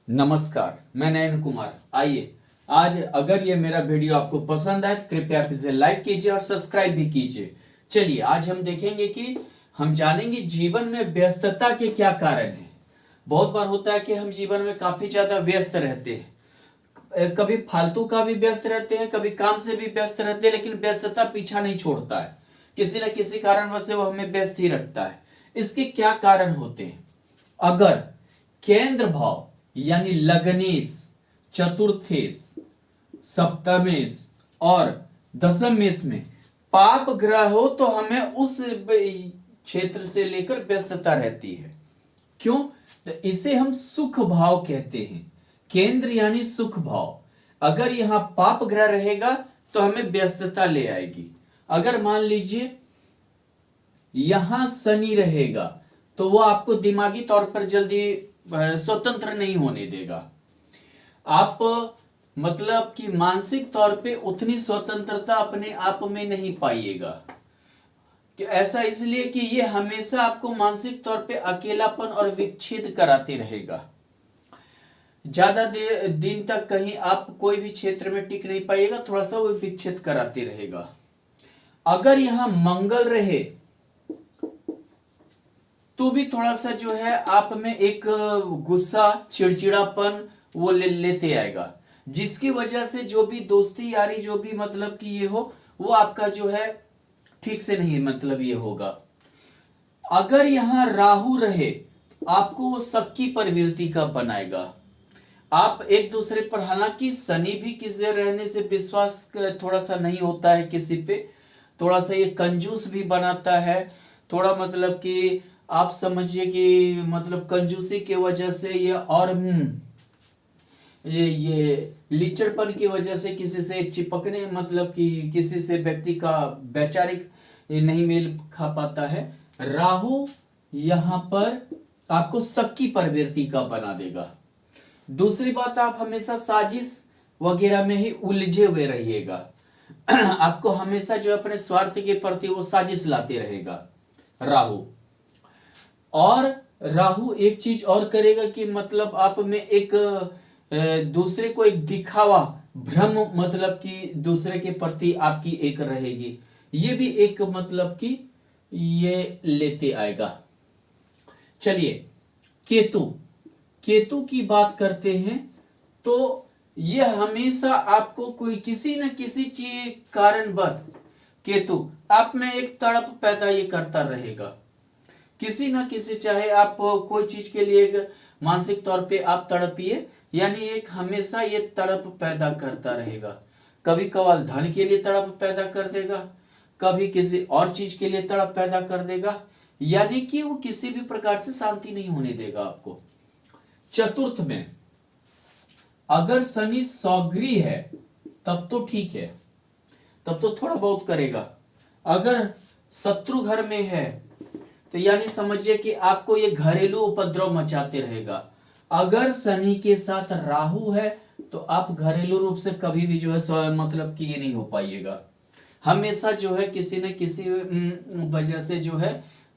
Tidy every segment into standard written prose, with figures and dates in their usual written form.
नमस्कार, मैं नयन कुमार। आइए आज अगर ये मेरा वीडियो आपको पसंद आए तो कृपया आप इसे लाइक कीजिए और सब्सक्राइब भी कीजिए। चलिए आज हम देखेंगे कि हम जानेंगे जीवन में व्यस्तता के क्या कारण हैं। बहुत बार होता है कि हम जीवन में काफी ज्यादा व्यस्त रहते हैं, कभी फालतू का भी व्यस्त रहते हैं, कभी काम से भी व्यस्त रहते हैं, लेकिन व्यस्तता पीछा नहीं छोड़ता है। किसी न किसी कारणवश से वो हमें व्यस्त ही रखता है। इसके क्या कारण होते हैं? अगर केंद्र भाव यानी लग्नेश, चतुर्थेश, सप्तमेश और दशमेश में पाप ग्रह हो तो हमें उस क्षेत्र से लेकर व्यस्तता रहती है। क्यों? तो इसे हम सुख भाव कहते हैं। केंद्र यानी सुख भाव। अगर यहां पाप ग्रह रहेगा तो हमें व्यस्तता ले आएगी। अगर मान लीजिए यहां शनि रहेगा तो वो आपको दिमागी तौर पर जल्दी स्वतंत्र नहीं होने देगा। आप मतलब कि मानसिक तौर पे उतनी स्वतंत्रता अपने आप में नहीं पाइएगा। कि ऐसा इसलिए कि ये हमेशा आपको मानसिक तौर पे अकेलापन और विच्छेद कराते रहेगा। ज्यादा दिन तक कहीं आप कोई भी क्षेत्र में टिक नहीं पाइएगा, थोड़ा सा वो विच्छेद कराते रहेगा। अगर यहां मंगल रहे तो भी थोड़ा सा जो है आप में एक गुस्सा, चिड़चिड़ापन वो लेते आएगा, जिसकी वजह से जो भी दोस्ती यारी जो भी मतलब कि ये हो वो आपका जो है ठीक से नहीं मतलब ये होगा। अगर यहां राहु रहे आपको वो सबकी प्रवृत्ति का बनाएगा। आप एक दूसरे पर, हालांकि शनि भी किसी रहने से विश्वास थोड़ा सा नहीं होता है किसी पे, थोड़ा सा ये कंजूस भी बनाता है। थोड़ा मतलब कि आप समझिए कि मतलब कंजूसी की वजह से ये और ये लीचड़पन की वजह से किसी से चिपकने मतलब कि किसी से व्यक्ति का वैचारिक नहीं मेल खा पाता है। राहु यहां पर आपको सबकी प्रवृत्ति का बना देगा। दूसरी बात, आप हमेशा साजिश वगैरह में ही उलझे हुए रहिएगा। आपको हमेशा जो अपने स्वार्थ के प्रति वो साजिश लाते रहेगा राहु। और राहु एक चीज और करेगा कि मतलब आप में एक दूसरे को एक दिखावा, भ्रम मतलब कि दूसरे के प्रति आपकी एक रहेगी। ये भी एक मतलब कि ये लेते आएगा। चलिए केतु, केतु की बात करते हैं तो ये हमेशा आपको कोई किसी न किसी चीज कारण बस केतु आप में एक तड़प पैदा ये करता रहेगा। किसी न किसी, चाहे आप कोई चीज के लिए एक मानसिक तौर पे आप तड़पिए, यानी एक हमेशा ये तड़प पैदा करता रहेगा। कभी कभार धन के लिए तड़प पैदा कर देगा, कभी किसी और चीज के लिए तड़प पैदा कर देगा, यानी कि वो किसी भी प्रकार से शांति नहीं होने देगा आपको। चतुर्थ में अगर शनि सौग्री है तब तो ठीक है, तब तो थोड़ा बहुत करेगा। अगर शत्रु घर में है तो यानी समझिए कि आपको ये घरेलू उपद्रव मचाते रहेगा। अगर शनि के साथ राहु है तो आप घरेलू रूप से कभी भी जो है मतलब कि ये नहीं हो पाइएगा। हमेशा जो है किसी न किसी वजह से जो है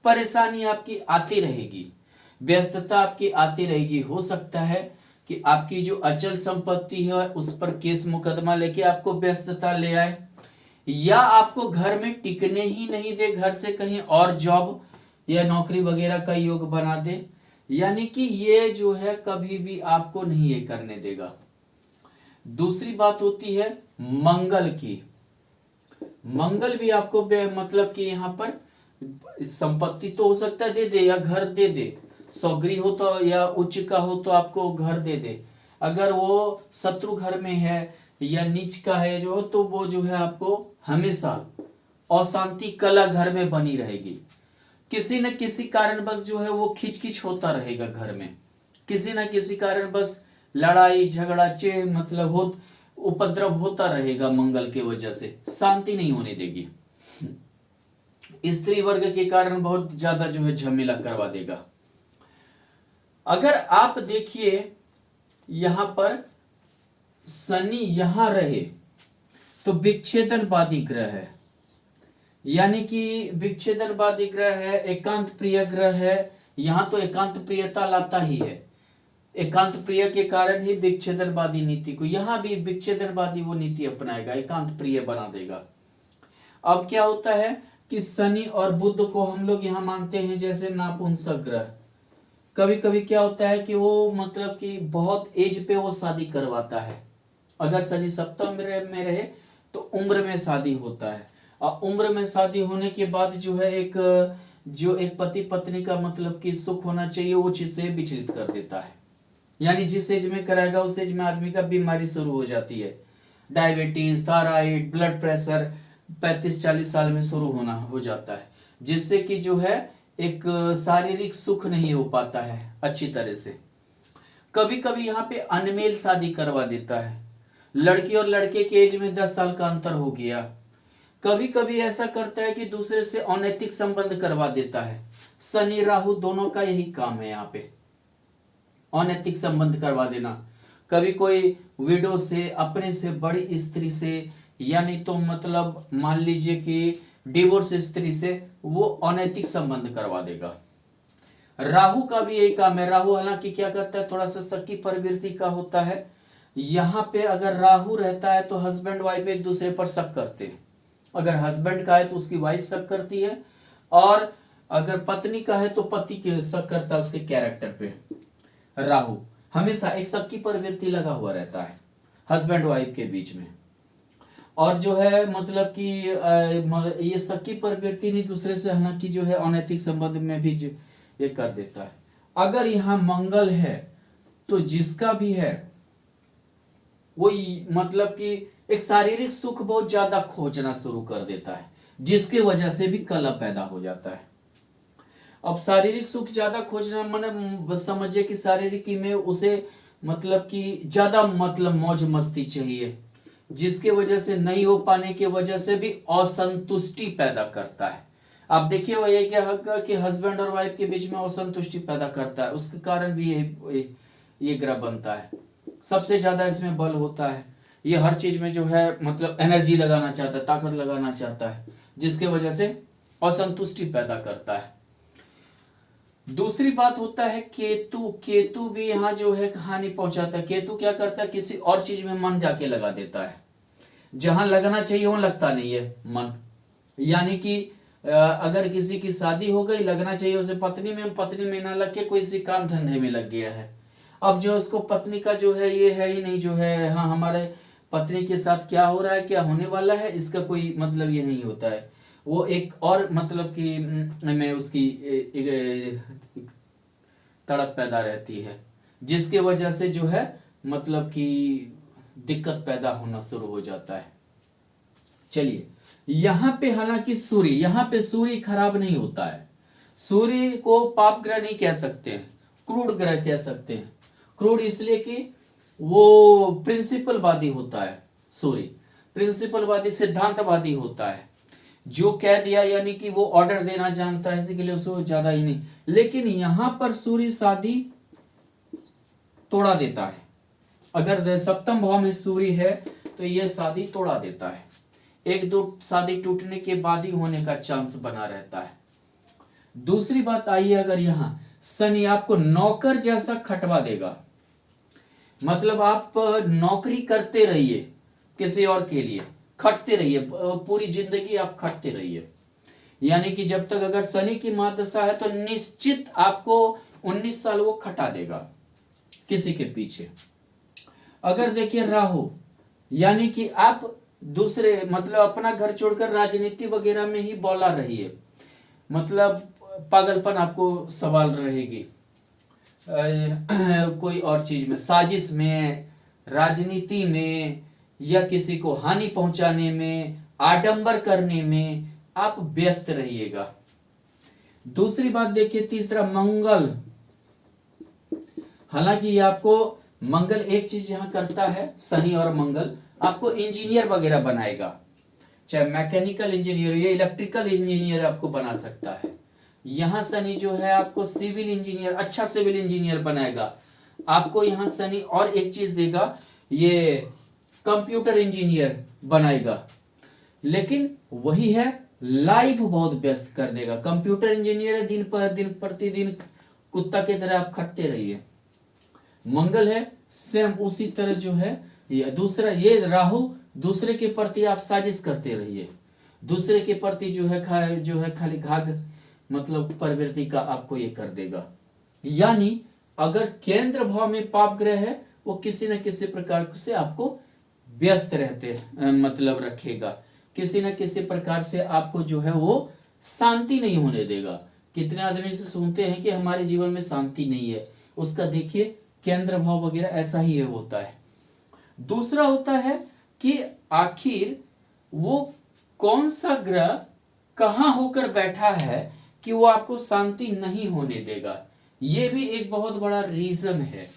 परेशानी आपकी आती रहेगी, व्यस्तता आपकी आती रहेगी। हो सकता है कि आपकी जो अचल संपत्ति है उस पर केस मुकदमा लेके आपको व्यस्तता ले आए, या आपको घर में टिकने ही नहीं दे, घर से कहीं और जॉब या नौकरी वगैरह का योग बना दे, यानी कि ये जो है कभी भी आपको नहीं ये करने देगा। दूसरी बात होती है मंगल की। मंगल भी आपको मतलब कि यहाँ पर संपत्ति तो हो सकता है दे दे या घर दे दे, सौगरी हो तो या उच्च का हो तो आपको घर दे दे। अगर वो शत्रु घर में है या नीच का है जो, तो वो जो है आपको हमेशा अशांति कला घर में बनी रहेगी। किसी न किसी कारण बस जो है वो खिचखिच होता रहेगा घर में, किसी न किसी कारण बस लड़ाई झगड़ा चे मतलब हो उपद्रव होता रहेगा। मंगल के वजह से शांति नहीं होने देगी। स्त्री वर्ग के कारण बहुत ज्यादा जो है झमेला करवा देगा। अगर आप देखिए यहां पर शनि यहां रहे तो विच्छेदनवादी ग्रह है, यानी कि विच्छेदनवादी ग्रह है, एकांत प्रिय ग्रह है। यहां तो एकांत प्रियता लाता ही है। एकांत प्रिय के कारण ही विच्छेदनवादी नीति को, यहां भी विच्छेदनवादी वो नीति अपनाएगा, एकांत प्रिय बना देगा। अब क्या होता है कि शनि और बुध को हम लोग यहाँ मानते हैं जैसे नापुंसक ग्रह। कभी कभी क्या होता है कि वो मतलब कि बहुत एज पे वो शादी करवाता है। अगर शनि सप्तम में रहे तो उम्र में शादी होता है, और उम्र में शादी होने के बाद जो है एक पति पत्नी का मतलब कि सुख होना चाहिए वो चीज से विचलित कर देता है। यानी जिस एज में कराएगा उस एज में आदमी का बीमारी शुरू हो जाती है, डायबिटीज, थायराइड, ब्लड प्रेशर 35-40 साल में शुरू होना हो जाता है, जिससे कि जो है एक शारीरिक सुख नहीं हो पाता है अच्छी तरह से। कभी कभी यहाँ पे अनमेल शादी करवा देता है, लड़की और लड़के के एज में 10 साल का अंतर हो गया। कभी कभी ऐसा करता है कि दूसरे से अनैतिक संबंध करवा देता है। शनि राहु दोनों का यही काम है यहाँ पे, अनैतिक संबंध करवा देना। कभी कोई विडो से, अपने से बड़ी स्त्री से, यानी तो मतलब मान लीजिए कि डिवोर्स स्त्री से वो अनैतिक संबंध करवा देगा। राहु का भी यही काम है। राहु हालांकि क्या करता है, थोड़ा सा शक्की प्रवृत्ति का होता है। यहाँ पे अगर राहु रहता है तो हस्बैंड वाइफ एक दूसरे पर शक करते हैं। अगर हस्बैंड का है तो उसकी वाइफ शक करती है, और अगर पत्नी का है तो पति के शक करता है उसके कैरेक्टर पे। राहु हमेशा एक शक्की प्रवृत्ति लगा हुआ रहता है हस्बैंड वाइफ के बीच में, और जो है मतलब कि ये शक्की प्रवृत्ति नहीं दूसरे से हालांकि जो है अनैतिक संबंध में भी ये कर देता है। अगर यहाँ मंगल है तो जिसका भी है वो मतलब कि एक शारीरिक सुख बहुत ज्यादा खोजना शुरू कर देता है, जिसकी वजह से भी कलह पैदा हो जाता है। अब शारीरिक सुख ज्यादा खोजना माने समझिए कि शारीरिक में उसे मतलब कि ज्यादा मतलब मौज मस्ती चाहिए, जिसके वजह से नहीं हो पाने की वजह से भी असंतुष्टि पैदा करता है। आप देखिए वो ये क्या होगा कि हस्बैंड और वाइफ के बीच में असंतुष्टि पैदा करता है, उसके कारण भी ये ग्रह बनता है। सबसे ज्यादा इसमें बल होता है, ये हर चीज में जो है मतलब एनर्जी लगाना चाहता है, ताकत लगाना चाहता है, जिसके वजह से असंतुष्टि पैदा करता है। दूसरी बात होता है केतु। केतु भी यहाँ जो है हानि पहुंचाता है। केतु क्या करता है, किसी और चीज में मन जाके लगा देता है, जहां लगना चाहिए वहां लगता नहीं है मन। यानी कि अगर किसी की शादी हो गई, लगना चाहिए उसे पत्नी में, पत्नी में ना लग के कोई इसी काम धंधे में लग गया है। अब जो उसको पत्नी का जो है ये है ही नहीं, जो है हाँ हमारे पत्नी के साथ क्या हो रहा है, क्या होने वाला है, इसका कोई मतलब ये नहीं होता है। वो एक और मतलब कि में उसकी एक तड़प पैदा रहती है, जिसके वजह से जो है मतलब कि दिक्कत पैदा होना शुरू हो जाता है। चलिए यहां पे हालांकि सूर्य, यहां पे सूर्य खराब नहीं होता है। सूर्य को पाप ग्रह नहीं कह सकते हैं, क्रूड ग्रह कह सकते हैं। क्रूड इसलिए कि वो प्रिंसिपलवादी होता है। सूर्य प्रिंसिपलवादी, सिद्धांतवादी होता है। जो कह दिया यानी कि वो ऑर्डर देना जानता है, इसी के लिए उसको ज्यादा ही नहीं। लेकिन यहां पर सूर्य शादी तोड़ा देता है। अगर सप्तम भाव में सूर्य है तो ये शादी तोड़ा देता है। एक दो शादी टूटने के बाद ही होने का चांस बना रहता है। दूसरी बात आइए, अगर यहां शनि आपको नौकर जैसा खटवा देगा, मतलब आप नौकरी करते रहिए किसी और के लिए, खटते रहिए, पूरी जिंदगी आप खटते रहिए। यानी कि जब तक अगर शनि की महादशा है तो निश्चित आपको 19 साल वो खटा देगा किसी के पीछे। अगर देखिए राहु, यानी कि आप दूसरे मतलब अपना घर छोड़कर राजनीति वगैरह में ही बौला रहिए, मतलब पागलपन आपको सवाल रहेगी, कोई और चीज में, साजिश में, राजनीति में, या किसी को हानि पहुंचाने में, आडंबर करने में आप व्यस्त रहिएगा। दूसरी बात देखिए, तीसरा मंगल। हालांकि आपको मंगल एक चीज यहां करता है, शनि और मंगल आपको इंजीनियर वगैरह बनाएगा, चाहे मैकेनिकल इंजीनियर या इलेक्ट्रिकल इंजीनियर आपको बना सकता है। यहां शनि जो है आपको सिविल इंजीनियर, अच्छा सिविल इंजीनियर बनाएगा। आपको यहां शनि और एक चीज देगा, ये कंप्यूटर इंजीनियर बनाएगा। लेकिन वही है, लाइफ बहुत व्यस्त कर देगा। कंप्यूटर इंजीनियर दिन पर दिन प्रतिदिन कुत्ता की तरह आप खटते रहिए, मंगल है सेम उसी तरह जो है दूसरा ये राहु, दूसरे के प्रति आप साजिश करते रहिए, दूसरे के प्रति जो है खाली घाघ मतलब प्रवृत्ति का आपको ये कर देगा। यानी अगर केंद्र भाव में पाप ग्रह है वो किसी न किसी प्रकार से आपको व्यस्त रहते मतलब रखेगा, किसी न किसी प्रकार से आपको जो है वो शांति नहीं होने देगा। कितने आदमी से सुनते हैं कि हमारे जीवन में शांति नहीं है, उसका देखिए केंद्र भाव वगैरह ऐसा ही होता है। दूसरा होता है कि आखिर वो कौन सा ग्रह कहां होकर बैठा है कि वो आपको शांति नहीं होने देगा, ये भी एक बहुत बड़ा रीजन है।